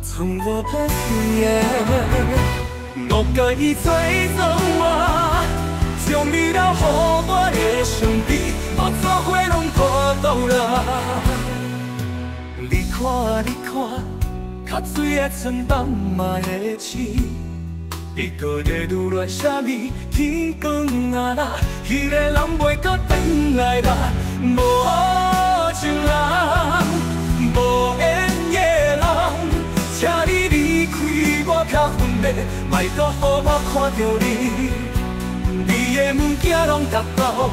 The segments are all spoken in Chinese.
从我的眼，我甲伊做做我，将你留予我的身边，我做伙拢拖倒啦。你看，你看，较水的船放嘛会试，你搁在愈来啥物？天光啊啦，迄个人袂搁转来啦，无情人，无缘的人。请你离开我较分裂，莫搁予我看到你。你的物件拢达到，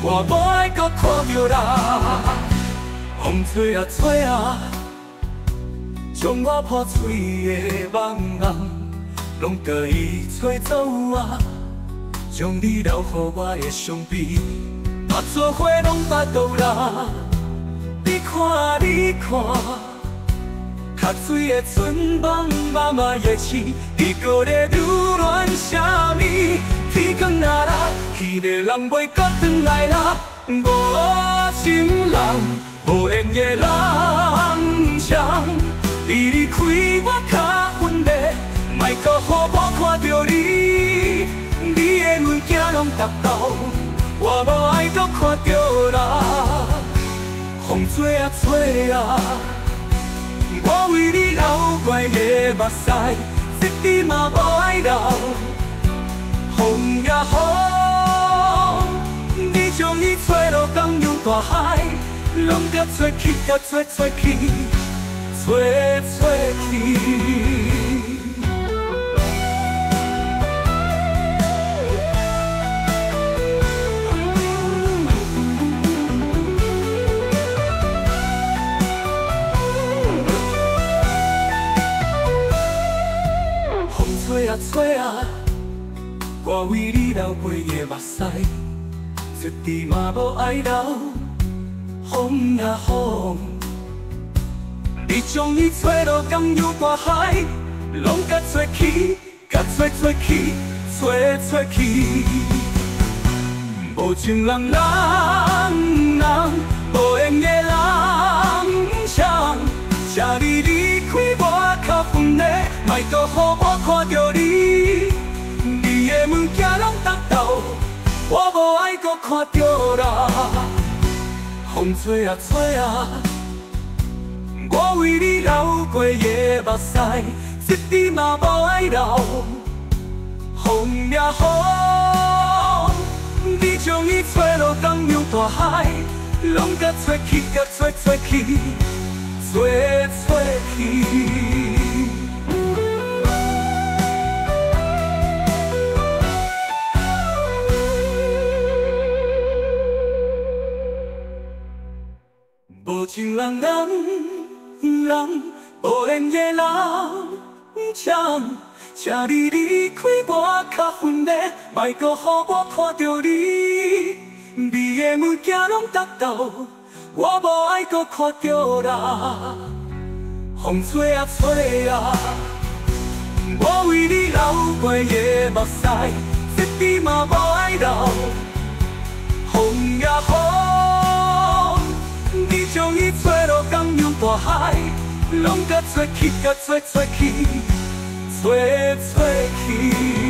我无爱搁看到啦。风吹啊吹啊，将我破碎的梦梦，拢甲伊吹走啊。将你留予我的伤悲，我做伙拢巴肚啦。你看，你看。较水的船帮妈妈的刺，你搁在留恋啥物？天光啊啦，迄个人袂搁转来啦。无情人，无缘的人将你离开我较分裂，莫搁予我看到你。你的物件拢达到，我无爱搁看到啦。风吹啊吹啊。我为你流过的目屎，一滴嘛无爱流。风也雨，你将伊吹落江洋大海，拢甲吹去，甲吹去，吹去。吹啊吹啊，我为你流过的目屎，一滴嘛无爱流。风啊风，你将伊吹落江洋大海，拢甲吹去，甲吹去，吹去。无情人无缘的人将，请你离开我较分裂。莫搁予我看到你，你的物件拢达到，我无爱搁看到啦。风吹啊吹啊，我为你流过的目屎，一滴嘛无爱流。风也雨，你将伊吹落江洋大海，拢甲吹去，甲吹去，吹去。无情人，无缘的人将，请你离开我较分裂，莫搁予我看到你。你的物件拢达到，我无爱搁看到啦。风吹啊吹啊，我为你流过的目屎，一滴嘛无爱流。风也雨，你将伊吹落江洋大海，拢甲吹去，甲吹去，吹去。